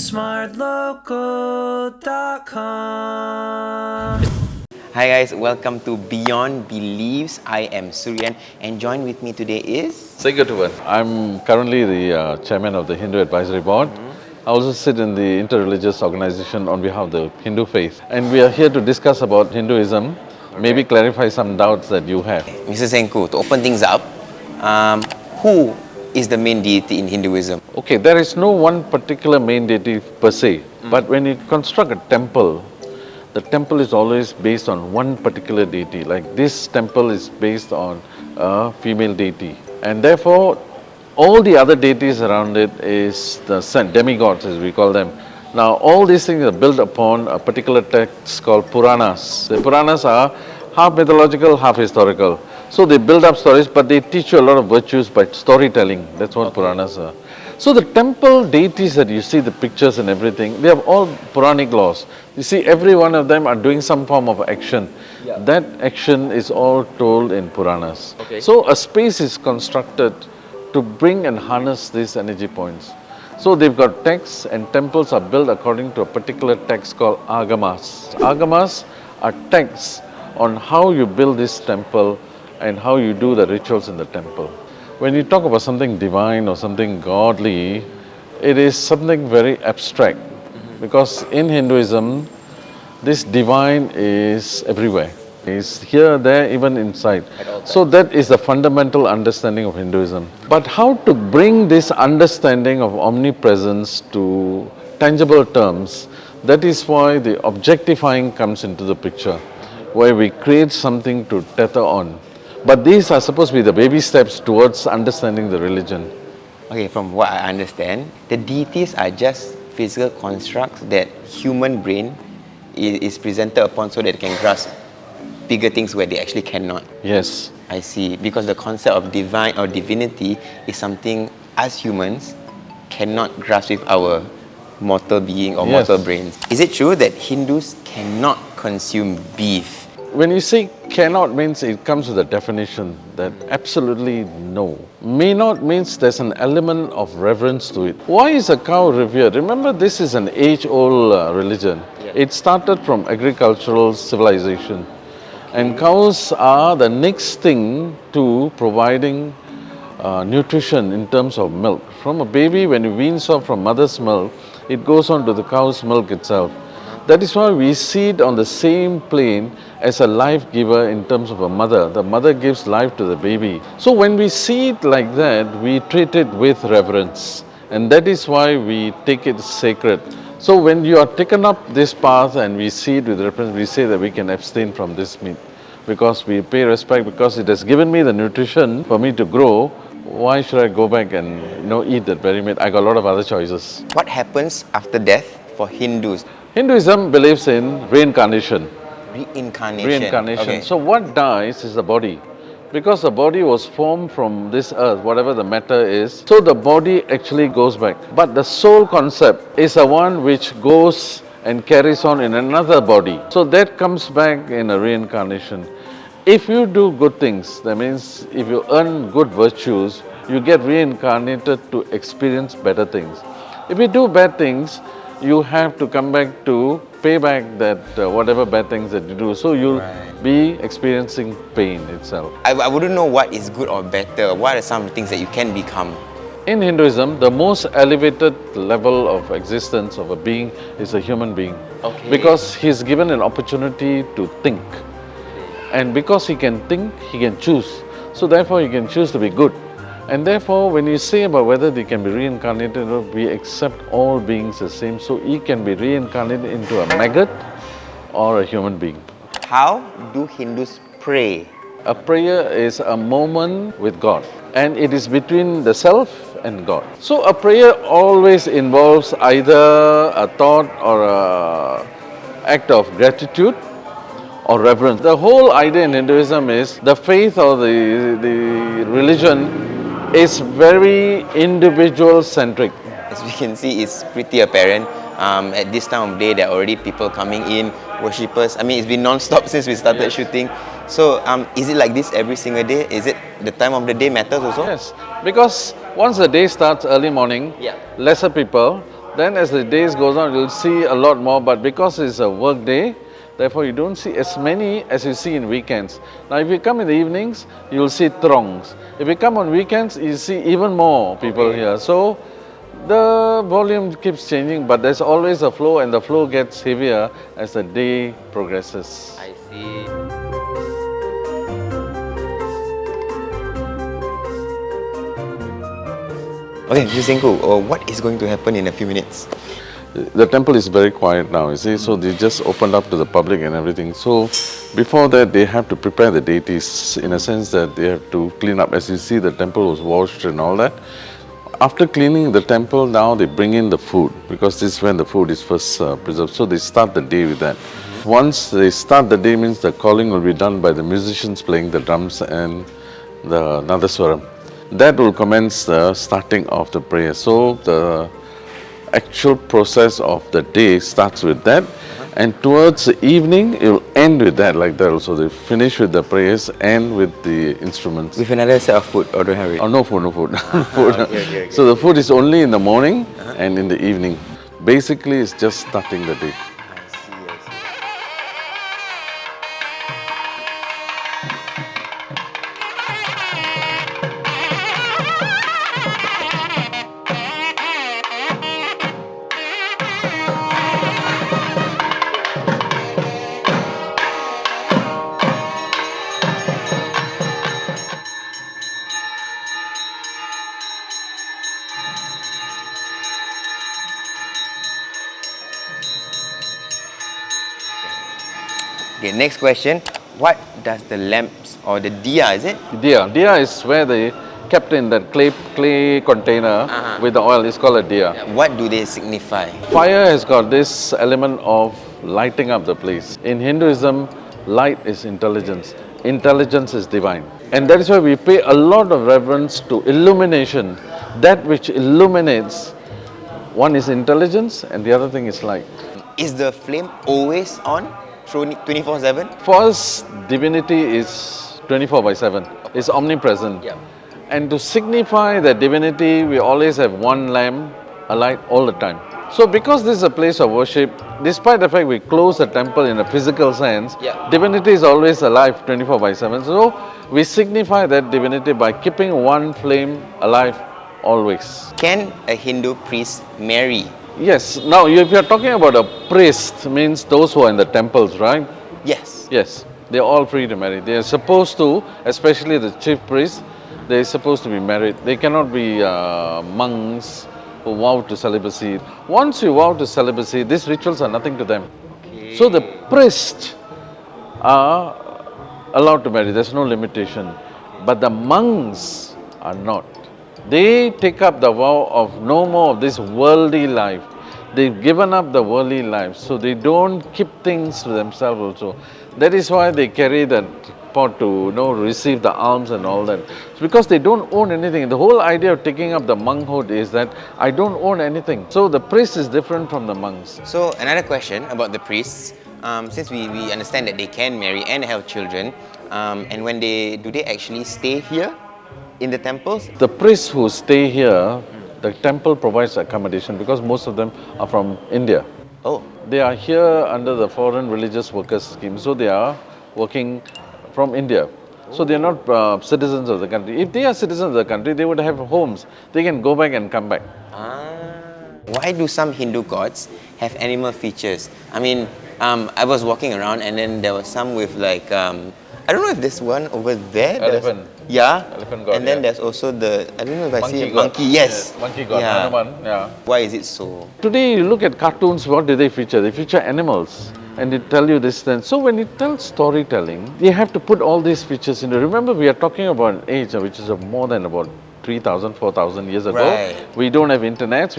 TheSmartLocal.com. Hi guys, welcome to Beyond Beliefs. I am Suryan and join with me today is... Sengkuttuvan. I'm currently the chairman of the Hindu Advisory Board. I also sit in the interreligious organization on behalf of the Hindu faith. And we are here to discuss about Hinduism, maybe clarify some doubts that you have. Mr. Senku, to open things up, who is the main deity in Hinduism? Okay, there is no one particular main deity per se, but when you construct a temple, the temple is always based on one particular deity. Like this temple is based on a female deity. And therefore, all the other deities around it is the demigods, as we call them. Now, all these things are built upon a particular text called Puranas. The Puranas are half mythological, half historical. So they build up stories, but they teach you a lot of virtues by storytelling. That's what Puranas are. So the temple deities that you see, the pictures and everything, they have all Puranic laws. You see, every one of them are doing some form of action. Yeah. That action is all told in Puranas. Okay. So a space is constructed to bring and harness these energy points. So they've got texts, and temples are built according to a particular text called Agamas. Agamas are texts on how you build this temple and how you do the rituals in the temple. When you talk about something divine or something godly, it is something very abstract. Because in Hinduism, this divine is everywhere. It's here, there, even inside. So that is the fundamental understanding of Hinduism. But how to bring this understanding of omnipresence to tangible terms, that is why the objectifying comes into the picture, where we create something to tether on. But these are supposed to be the baby steps towards understanding the religion. Okay, from what I understand, the deities are just physical constructs that human brain is presented upon so that it can grasp bigger things where they actually cannot. Yes. I see. Because the concept of divine or divinity is something us humans cannot grasp with our mortal being or mortal brains. Is it true that Hindus cannot consume beef? When you say cannot means it comes with a definition that absolutely no. May not means there's an element of reverence to it. Why is a cow revered? Remember, this is an age-old religion. Yeah. It started from agricultural civilization. And cows are the next thing to providing nutrition in terms of milk. From a baby, when it weans off from mother's milk, it goes on to the cow's milk itself. That is why we see it on the same plane as a life giver in terms of a mother. The mother gives life to the baby. So when we see it like that, we treat it with reverence. And that is why we take it sacred. So when you are taken up this path and we see it with reverence, we say that we can abstain from this meat. Because we pay respect, because it has given me the nutrition for me to grow. Why should I go back and eat that very meat? I got a lot of other choices. What happens after death for Hindus? Hinduism believes in reincarnation. Reincarnation. Reincarnation. Okay. So what dies is the body. Because the body was formed from this earth, whatever the matter is, so the body actually goes back. But the soul concept is the one which goes and carries on in another body. So that comes back in a reincarnation. If you do good things, that means if you earn good virtues, you get reincarnated to experience better things. If you do bad things, you have to come back to pay back that whatever bad things that you do. So you'll be experiencing pain itself. I wouldn't know what is good or better. What are some things that you can become? In Hinduism, the most elevated level of existence of a being is a human being. Okay. Because he's given an opportunity to think. And because he can think, he can choose. So therefore, he can choose to be good. And therefore, when you say about whether they can be reincarnated, we accept all beings the same. So he can be reincarnated into a maggot or a human being. How do Hindus pray? A prayer is a moment with God. And it is between the self and God. So a prayer always involves either a thought or an act of gratitude or reverence. The whole idea in Hinduism is the faith or the religion is very individual-centric. As we can see, it's pretty apparent. At this time of day, there are already people coming in, worshippers. I mean, it's been non-stop since we started shooting. So, is it like this every single day? Is it the time of the day matters also? Yes, because once the day starts early morning, lesser people, Then as the days goes on, you'll see a lot more, but because it's a work day, therefore you don't see as many as you see in weekends. Now if you come in the evenings, you'll see throngs. If you come on weekends, you see even more people here. So the volume keeps changing, but there's always a flow, and the flow gets heavier as the day progresses. I see. Okay, Mr. Sengku, what is going to happen in a few minutes? The temple is very quiet now, you see, so they just opened up to the public and everything. So before that, they have to prepare the deities in a sense that they have to clean up. As you see, the temple was washed and all that. After cleaning the temple, now they bring in the food, because this is when the food is first preserved. So they start the day with that. Once they start the day, means the calling will be done by the musicians playing the drums and the nadaswaram. That will commence the starting of the prayer. So the actual process of the day starts with that, and towards the evening it will end with that, like that also. They finish with the prayers and with the instruments. With another set of food, or don't have it? Oh, no food, no food. Food. Okay. So the food is only in the morning and in the evening. Basically, it's just starting the day. I see. Okay, next question. What does the lamps or the diya, is it? Diya is where they kept in that clay container with the oil. It's called a diya. What do they signify? Fire has got this element of lighting up the place. In Hinduism, light is intelligence. Intelligence is divine. And that is why we pay a lot of reverence to illumination. That which illuminates, one is intelligence and the other thing is light. Is the flame always on 24/7? For us, divinity is 24/7. It's omnipresent. Yeah. And to signify that divinity, we always have one lamp alight all the time. So because this is a place of worship, despite the fact we close the temple in a physical sense, divinity is always alive 24/7. So we signify that divinity by keeping one flame alive always. Can a Hindu priest marry? Yes. Now, if you are talking about a priest, means those who are in the temples, right? Yes. Yes. They are all free to marry. They are supposed to, especially the chief priest, they are supposed to be married. They cannot be monks who vow to celibacy. Once you vow to celibacy, these rituals are nothing to them. Okay. So the priests are allowed to marry. There's no limitation. But the monks are not. They take up the vow of no more of this worldly life. They've given up the worldly life, so they don't keep things to themselves also. That is why they carry that pot to receive the alms and all that. It's because they don't own anything. The whole idea of taking up the monkhood is that I don't own anything. So the priest is different from the monks. So another question about the priests. Since we understand that they can marry and have children, and when do they actually stay here in the temples? The priests who stay here, the temple provides accommodation because most of them are from India. Oh. They are here under the foreign religious workers scheme, so they are working from India. So they are not citizens of the country. If they are citizens of the country, they would have homes. They can go back and come back. Why do some Hindu gods have animal features? I mean, I was walking around and then there was some with like, I don't know if there's one over there. Elephant. Yeah. Elephant god. And then there's also I don't know if I see god. monkey. Yes. Monkey god. Yeah. Hanuman. Yeah. Why is it so? Today you look at cartoons, what do they feature? They feature animals and they tell you this then. So when you tell storytelling, you have to put all these features in. Remember, we are talking about an age which is of more than about 3,000, 4,000 years ago. Right. We don't have internets,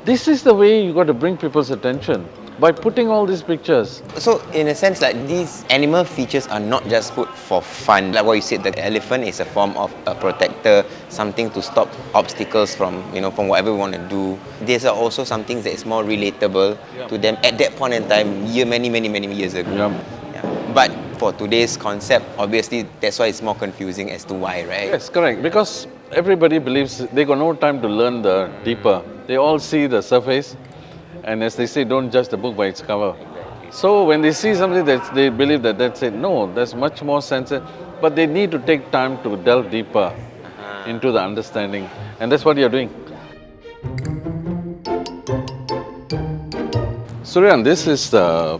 this is the way you got to bring people's attention, by putting all these pictures. So in a sense, like these animal features are not just put for fun. Like what you said, the elephant is a form of a protector, something to stop obstacles from whatever we want to do. These are also some things that is more relatable to them at that point in time, many years ago. Yeah. But for today's concept, obviously that's why it's more confusing as to why, right? Yes, correct. Because everybody believes they got no time to learn the deeper. They all see the surface. And as they say, don't judge the book by its cover. So when they see something that they believe that that's it, no, there's much more sense. But they need to take time to delve deeper into the understanding. And that's what you're doing. Suryan, this is the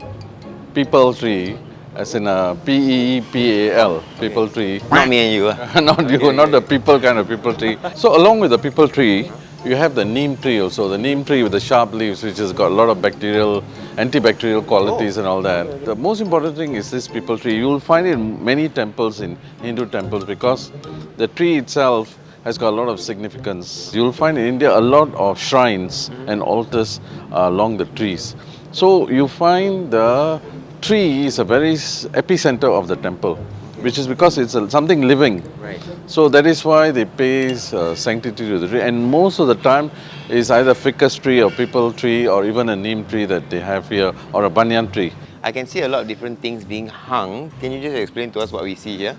people tree, as in a P-E-E-P-A-L, people tree. Not me and you. Not you, not the people kind of people tree. So along with the people tree, you have the neem tree also. The neem tree with the sharp leaves, which has got a lot of bacterial, antibacterial qualities and all that. The most important thing is this people tree. You will find it in many temples, in Hindu temples, because the tree itself has got a lot of significance. You will find in India a lot of shrines and altars along the trees. So you find the tree is a very epicenter of the temple, which is because it's something living. Right. So that is why they pay sanctity to the tree. And most of the time is either ficus tree or people tree or even a neem tree that they have here, or a banyan tree. I can see a lot of different things being hung. Can you just explain to us what we see here?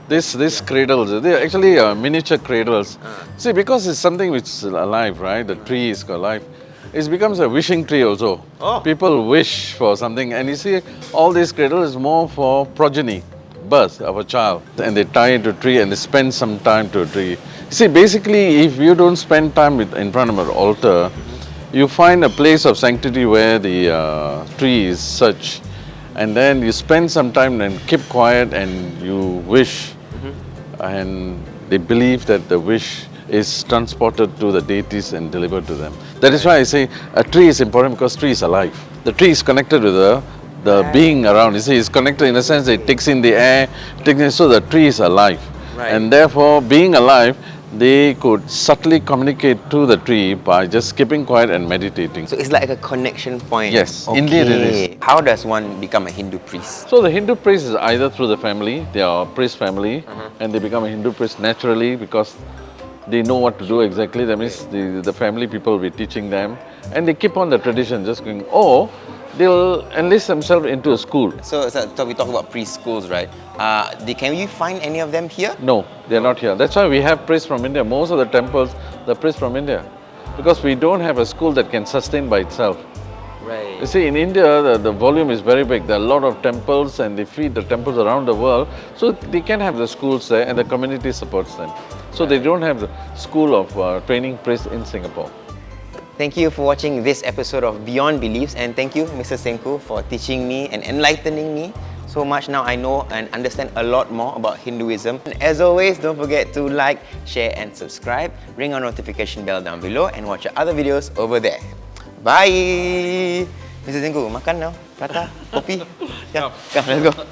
This cradles, they are actually miniature cradles. See, because it's something which is alive, right? The tree is alive. It becomes a wishing tree also. Oh. People wish for something, and you see, all these cradles is more for progeny, birth of a child. And they tie it to a tree and they spend some time to a tree. See, basically, if you don't spend time in front of an altar, you find a place of sanctity where the tree is such, and then you spend some time and keep quiet and you wish, and they believe that the wish is transported to the deities and delivered to them. That is why I say a tree is important, because tree is alive. The tree is connected with the being around. You see, it's connected in a sense that it takes in the air, so the tree is alive. Right. And therefore, being alive, they could subtly communicate to the tree by just keeping quiet and meditating. So it's like a connection point. Yes, Okay. indeed it is. How does one become a Hindu priest? So the Hindu priest is either through the family, they are a priest family, and they become a Hindu priest naturally because they know what to do exactly. That means the family people will be teaching them, and they keep on the tradition, just going, or they'll enlist themselves into a school. So we talk about preschools, right? Can you find any of them here? No, they're not here. That's why we have priests from India. Most of the temples, the priests from India, because we don't have a school that can sustain by itself. Right. You see, in India, the volume is very big. There are a lot of temples, and they feed the temples around the world. So they can have the schools there, and the community supports them. So they don't have the school of training priests in Singapore. Thank you for watching this episode of Beyond Beliefs, and thank you, Mr. Sengku, for teaching me and enlightening me so much. Now I know and understand a lot more about Hinduism. And as always, don't forget to like, share and subscribe. Ring our notification bell down below and watch our other videos over there. Bye! Mr. Sengku, makan now. Prata, kopi. Come, let's go.